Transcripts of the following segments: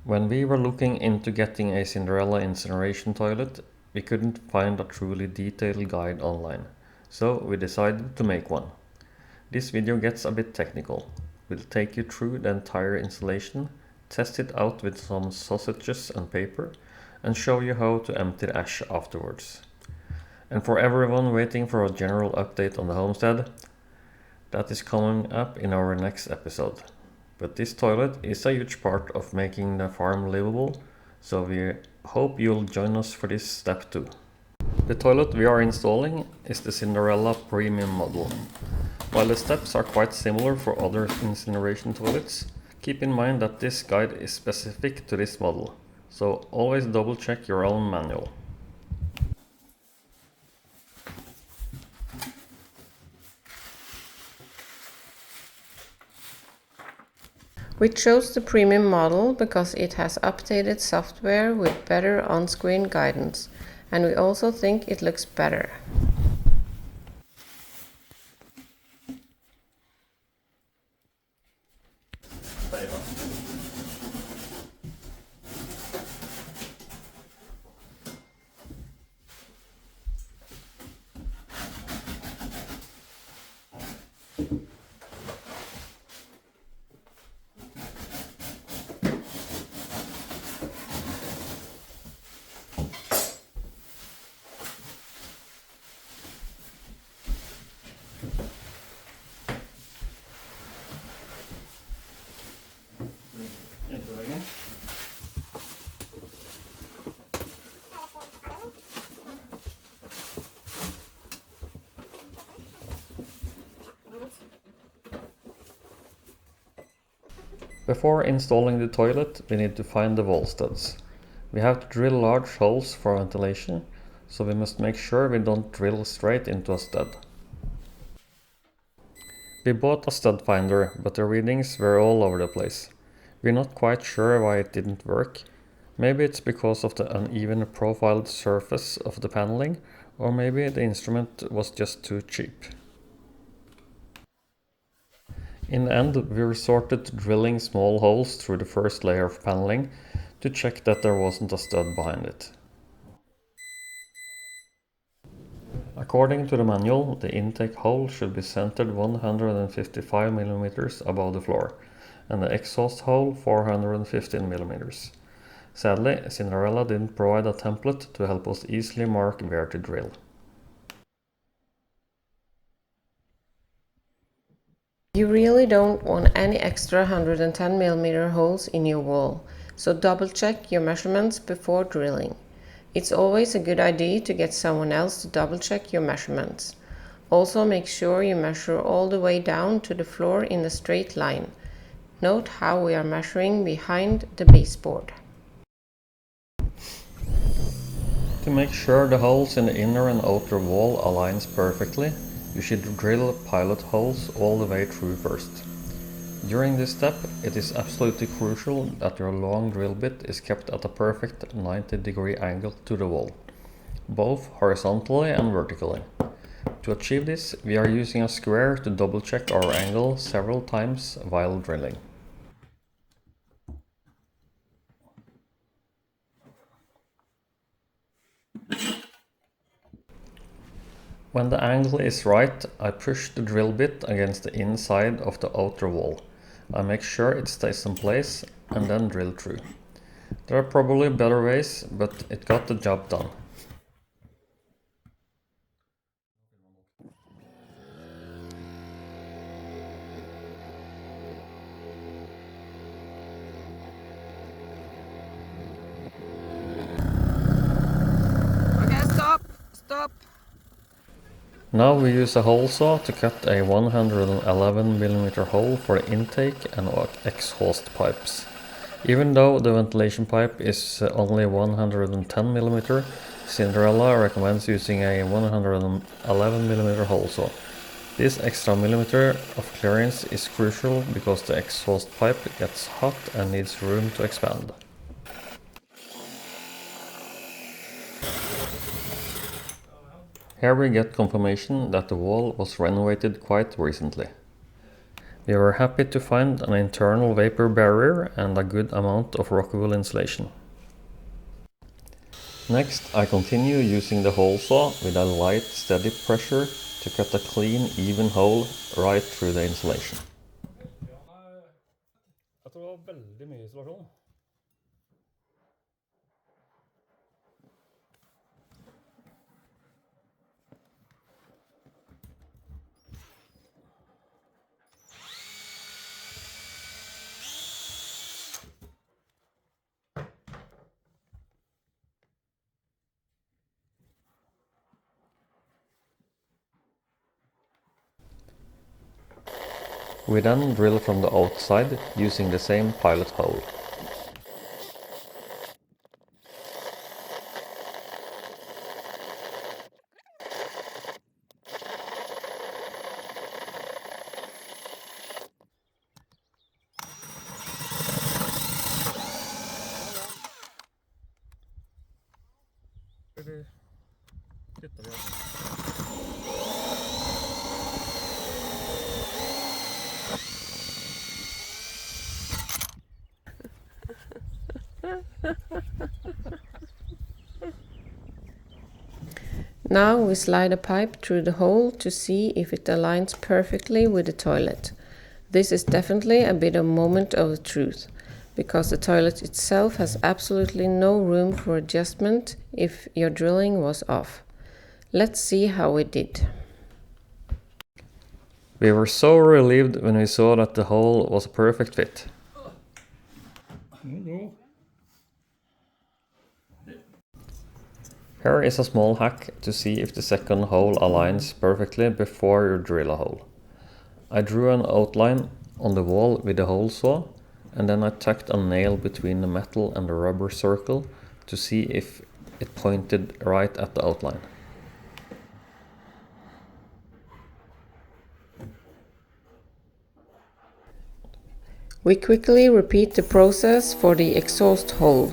When we were looking into getting a Cinderella Incineration Toilet, we couldn't find a truly detailed guide online, so we decided to make one. This video gets a bit technical. We'll take you through the entire installation, test it out with some sausages and paper, and show you how to empty the ash afterwards. And for everyone waiting for a general update on the homestead, that is coming up in our next episode. But this toilet is a huge part of making the farm livable, so we hope you'll join us for this step too. The toilet we are installing is the Cinderella Premium model. While the steps are quite similar for other incineration toilets, keep in mind that this guide is specific to this model, so always double check your own manual. We chose the premium model because it has updated software with better on-screen guidance, and we also think it looks better. Before installing the toilet, we need to find the wall studs. We have to drill large holes for ventilation, so we must make sure we don't drill straight into a stud. We bought a stud finder, but the readings were all over the place. We're not quite sure why it didn't work. Maybe it's because of the uneven profiled surface of the paneling, or maybe the instrument was just too cheap. In the end, we resorted to drilling small holes through the first layer of paneling to check that there wasn't a stud behind it. According to the manual, the intake hole should be centered 155 mm above the floor, and the exhaust hole 415 mm. Sadly, Cinderella didn't provide a template to help us easily mark where to drill. You really don't want any extra 110mm holes in your wall, so double check your measurements before drilling. It's always a good idea to get someone else to double check your measurements. Also make sure you measure all the way down to the floor in a straight line. Note how we are measuring behind the baseboard. To make sure the holes in the inner and outer wall aligns perfectly, you should drill pilot holes all the way through first. During this step, it is absolutely crucial that your long drill bit is kept at a perfect 90-degree angle to the wall, both horizontally and vertically. To achieve this, we are using a square to double check our angle several times while drilling. When the angle is right, I push the drill bit against the inside of the outer wall. I make sure it stays in place and then drill through. There are probably better ways, but it got the job done. Okay, stop! Now we use a hole saw to cut a 111mm hole for the intake and exhaust pipes. Even though the ventilation pipe is only 110mm, Cinderella recommends using a 111mm hole saw. This extra millimeter of clearance is crucial because the exhaust pipe gets hot and needs room to expand. Here we get confirmation that the wall was renovated quite recently. We were happy to find an internal vapor barrier and a good amount of rock wool insulation. Next, I continue using the hole saw with a light, steady pressure to cut a clean, even hole right through the insulation. Jeg tror det var veldig mye isolasjon. We then drill from the outside using the same pilot hole. Now we slide a pipe through the hole to see if it aligns perfectly with the toilet. This is definitely a bit of moment of truth, because the toilet itself has absolutely no room for adjustment if your drilling was off. Let's see how we did. We were so relieved when we saw that the hole was a perfect fit. Here is a small hack to see if the second hole aligns perfectly before you drill a hole. I drew an outline on the wall with the hole saw, and then I tucked a nail between the metal and the rubber circle to see if it pointed right at the outline. We quickly repeat the process for the exhaust hole.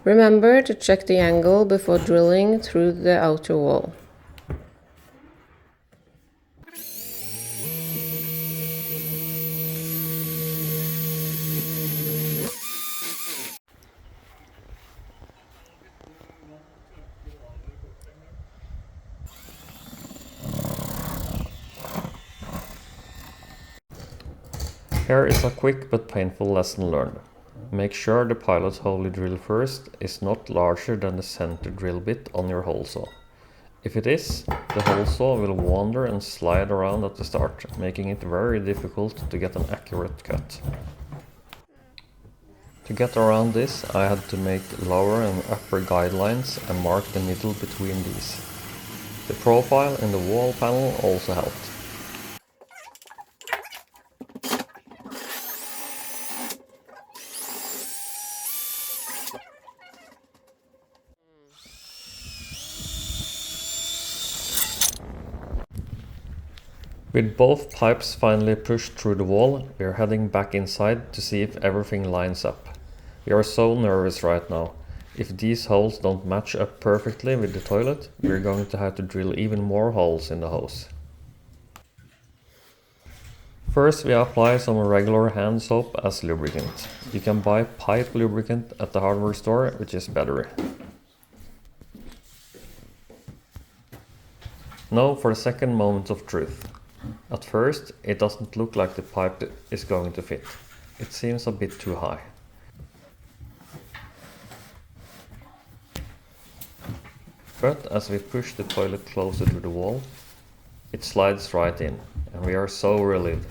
Remember to check the angle before drilling through the outer wall. Here is a quick but painful lesson learned. Make sure the pilot hole you drill first is not larger than the center drill bit on your hole saw. If it is, the hole saw will wander and slide around at the start, making it very difficult to get an accurate cut. To get around this, I had to make lower and upper guidelines and mark the middle between these. The profile in the wall panel also helped. With both pipes finally pushed through the wall, we are heading back inside to see if everything lines up. We are so nervous right now. If these holes don't match up perfectly with the toilet, we are going to have to drill even more holes in the hose. First we apply some regular hand soap as lubricant. You can buy pipe lubricant at the hardware store, which is better. Now for the second moment of truth. At first, it doesn't look like the pipe is going to fit. It seems a bit too high. But as we push the toilet closer to the wall, it slides right in, and we are so relieved.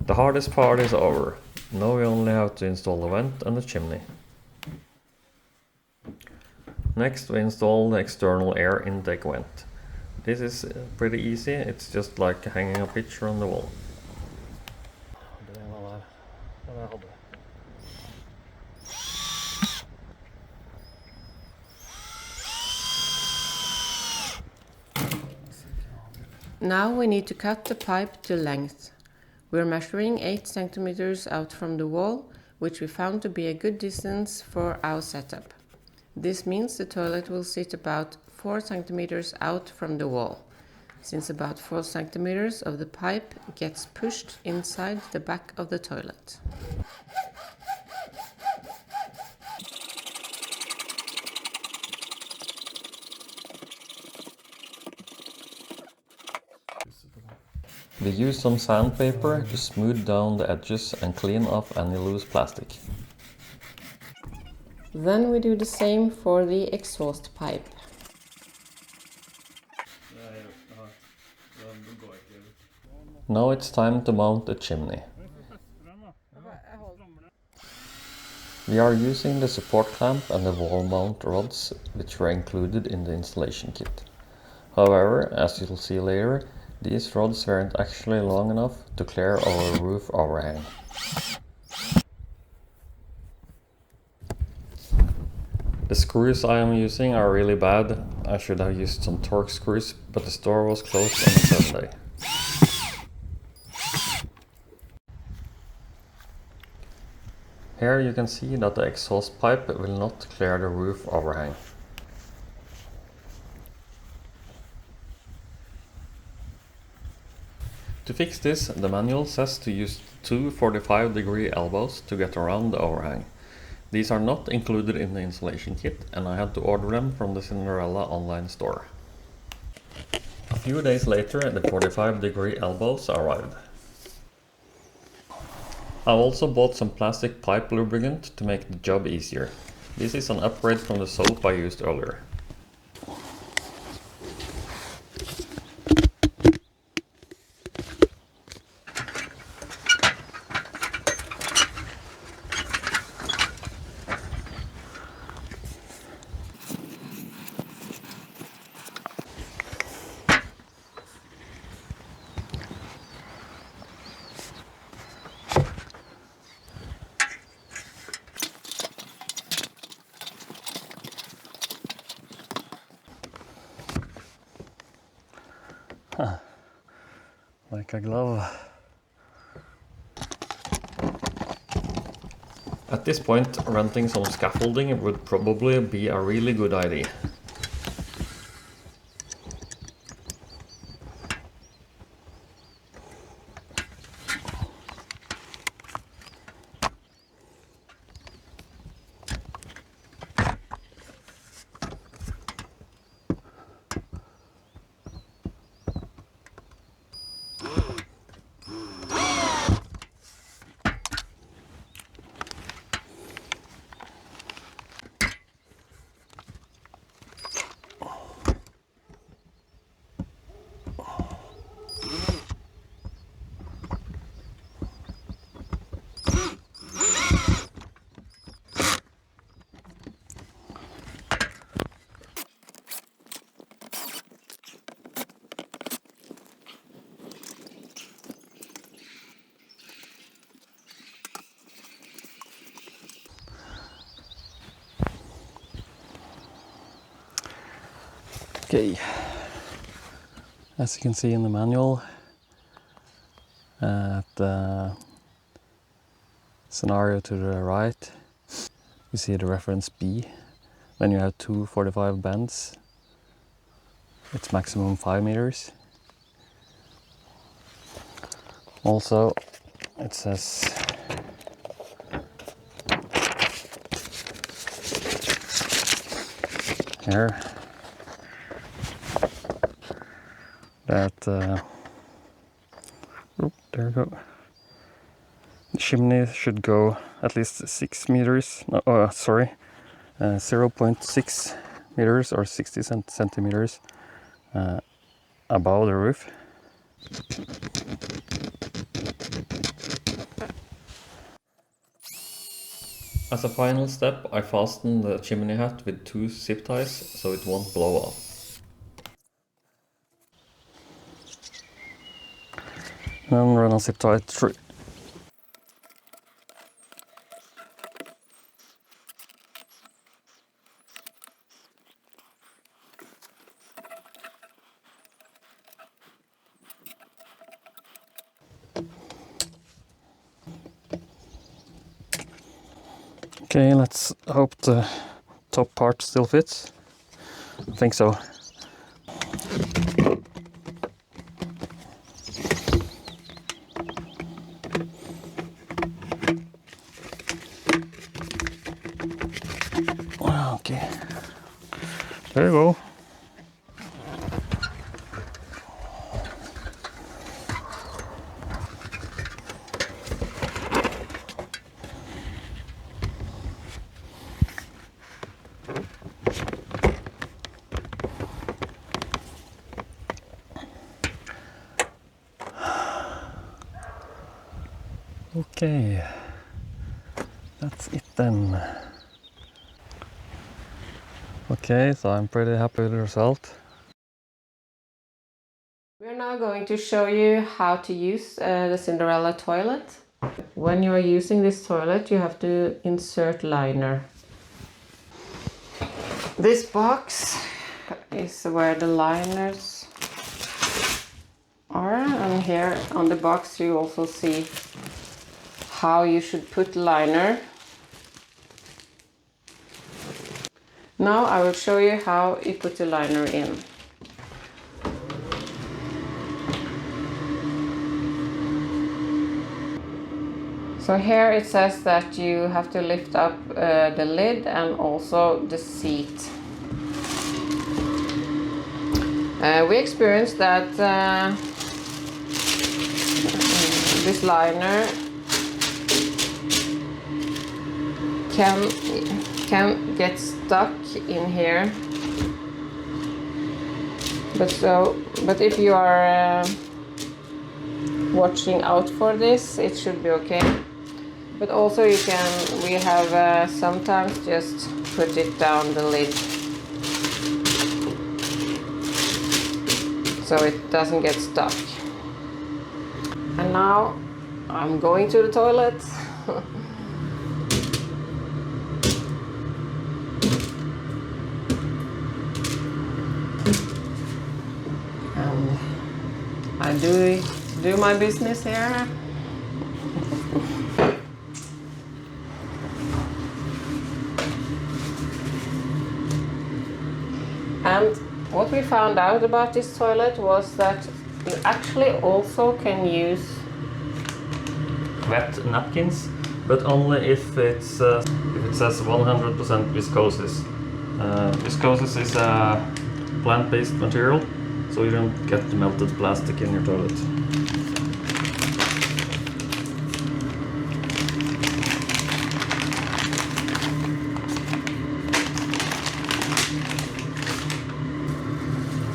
The hardest part is over. Now we only have to install the vent and the chimney. Next we install the external air intake vent. This is pretty easy, it's just like hanging a picture on the wall. Now we need to cut the pipe to length. We're measuring 8 centimeters out from the wall, which we found to be a good distance for our setup. This means the toilet will sit about 4 centimeters out from the wall, since about 4 centimeters of the pipe gets pushed inside the back of the toilet. We use some sandpaper to smooth down the edges and clean off any loose plastic. Then we do the same for the exhaust pipe. Now it's time to mount the chimney. We are using the support clamp and the wall mount rods which were included in the installation kit. However, as you'll see later, these rods weren't actually long enough to clear our roof overhang. The screws I am using are really bad. I should have used some Torx screws, but the store was closed on a Sunday. Here you can see that the exhaust pipe will not clear the roof overhang. To fix this, the manual says to use two 45-degree elbows to get around the overhang. These are not included in the installation kit, and I had to order them from the Cinderella online store. A few days later, the 45-degree elbows arrived. I also bought some plastic pipe lubricant to make the job easier. This is an upgrade from the soap I used earlier. Like a glove. At this point, renting some scaffolding would probably be a really good idea. Okay, as you can see in the manual, at the scenario to the right, you see the reference B. When you have two 45 bends, it's maximum 5 meters. Also, it says here that there we go. The chimney should go at least 6 meters. 0.6 meters or 60 centimeters above the roof. As a final step, I fasten the chimney hat with 2 zip ties so it won't blow off. Then run a zip tie through. Okay, let's hope the top part still fits. I think so. Okay, there you go. Okay, that's it then. Okay, so I'm pretty happy with the result. We're now going to show you how to use the Cinderella toilet. When you are using this toilet, you have to insert liner. This box is where the liners are, and here on the box you also see how you should put liner. Now I will show you how you put the liner in. So here it says that you have to lift up the lid and also the seat. We experienced that this liner can get stuck in here. But if you are watching out for this, it should be okay. But also we have sometimes just put it down the lid so it doesn't get stuck. And now I'm going to the toilet. And I do my business here. And what we found out about this toilet was that you actually also can use Wet napkins, but only if it says 100% viscoses. Viscoses is a plant-based material, so you don't get the melted plastic in your toilet.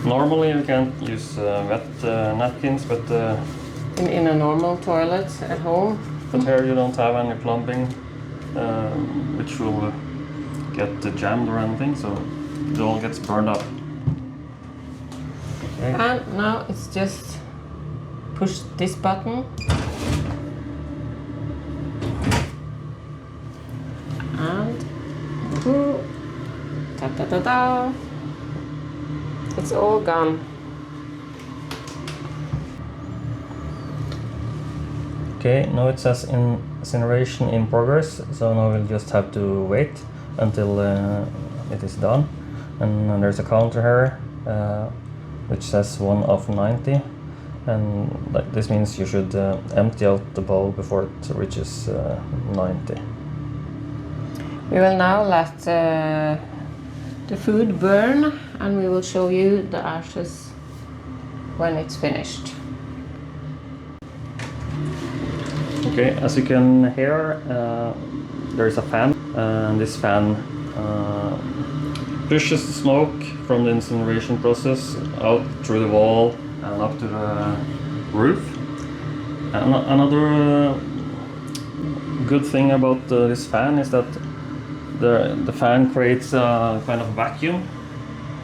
Normally you can't use wet napkins, but in a normal toilet at home. But here you don't have any plumbing which will get jammed or anything, so it all gets burned up. Okay. And now it's just push this button. And ta-ta-ta-ta. It's all gone. Okay, now it says incineration in progress, so now we'll just have to wait until it is done. And there's a counter here which says 1 of 90, and this means you should empty out the bowl before it reaches 90. We will now let the food burn, and we will show you the ashes when it's finished. Okay, as you can hear, there is a fan, and this fan pushes the smoke from the incineration process out through the wall and up to the roof. Another good thing about this fan is that the fan creates a kind of vacuum,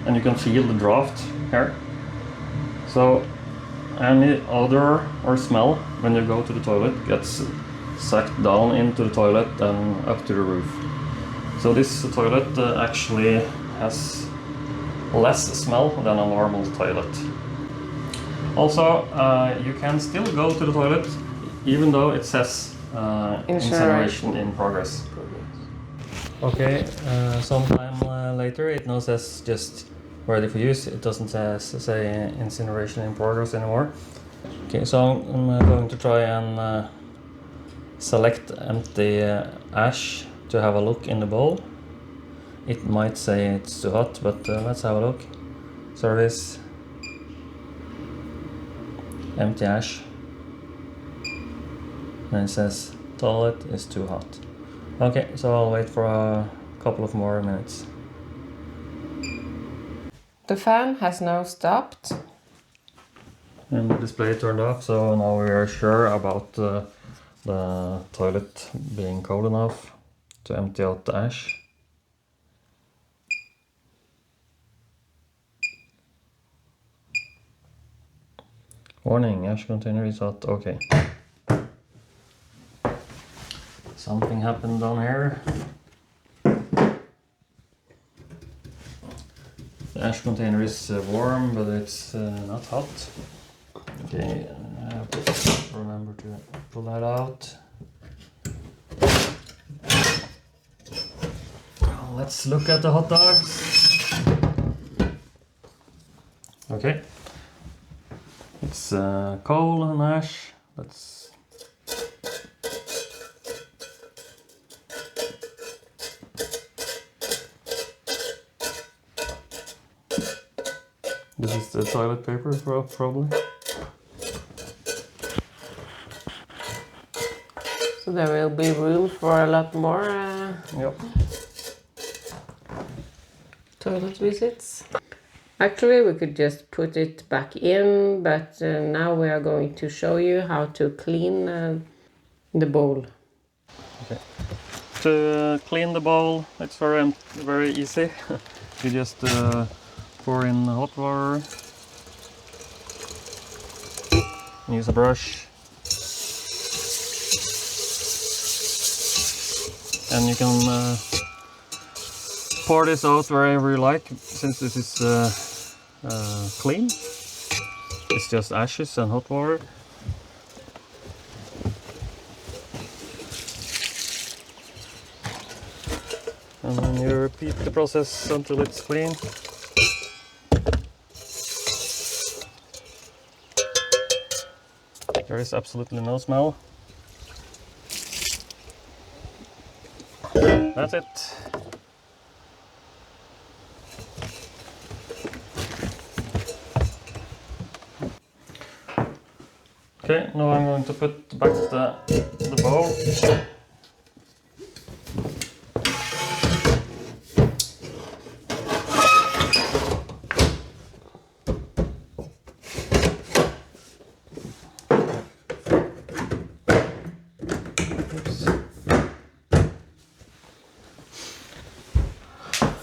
and you can feel the draft here. So any odor or smell when you go to the toilet gets sucked down into the toilet and up to the roof. So this toilet actually has less smell than a normal toilet. Also, you can still go to the toilet even though it says incineration in progress. Okay, sometime later it now says just ready for use. It doesn't say incineration in progress anymore. Okay, so I'm going to try and select empty ash to have a look in the bowl. It might say it's too hot, but let's have a look. Service, empty ash, and it says toilet is too hot. Okay, so I'll wait for a couple of more minutes. The fan has now stopped. And the display turned off, so now we are sure about the toilet being cold enough to empty out the ash. Warning, ash container is hot. Okay. Something happened down here. The ash container is warm, but it's not hot. Okay, I have to remember to pull that out. Let's look at the hot dogs. Okay. It's coal and ash. This is the toilet paper, probably. So there will be room for a lot more Yep. toilet visits. Actually, we could just put it back in, but now we are going to show you how to clean the bowl. Okay. To clean the bowl, it's very easy. You just pour in hot water, use a brush, and you can pour this out wherever you like. Since this is clean, it's just ashes and hot water. And then you repeat the process until it's clean. There is absolutely no smell. That's it. Okay, now I'm going to put back the bowl.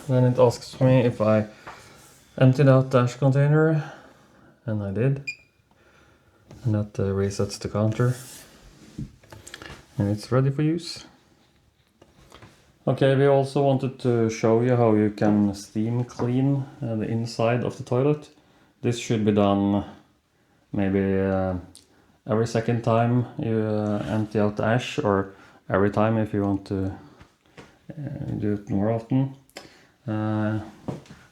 Then it asks me if I emptied out the ash container, and I did. And that resets the counter. And it's ready for use. Okay, we also wanted to show you how you can steam clean the inside of the toilet. This should be done maybe every second time you empty out the ash, or every time if you want to do it more often.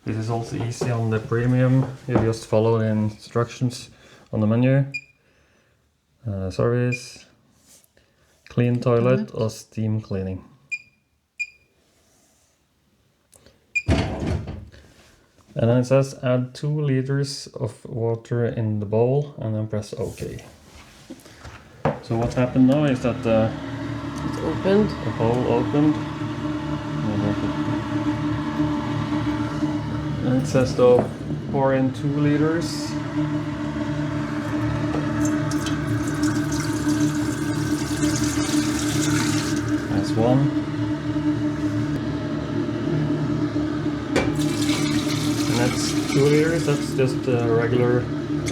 This is also easy on the premium. You just follow the instructions on the menu. Service, clean toilet or steam cleaning. And then it says add 2 liters of water in the bowl and then press OK. So what happened now is that It's opened. the bowl opened. And it says to pour in 2 liters. one. And that's 2 liters. That's just regular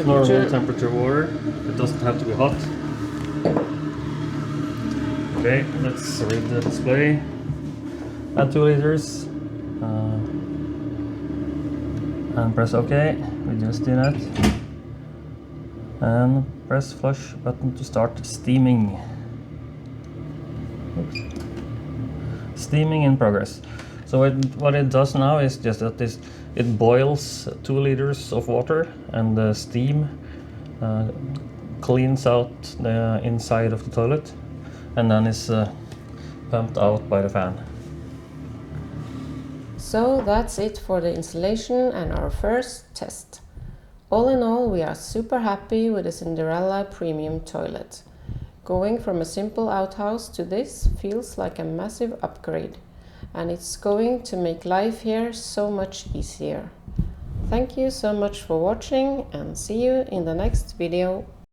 normal temperature water. It doesn't have to be hot. Okay, let's read the display. Add 2 liters. And press OK. We just did that. And press flush button to start steaming. Oops. Steaming in progress. So what it does now is just that it boils 2 liters of water, and the steam cleans out the inside of the toilet, and then is pumped out by the fan. So that's it for the installation and our first test. All in all, we are super happy with the Cinderella Premium Toilet. Going from a simple outhouse to this feels like a massive upgrade, and it's going to make life here so much easier. Thank you so much for watching, and see you in the next video.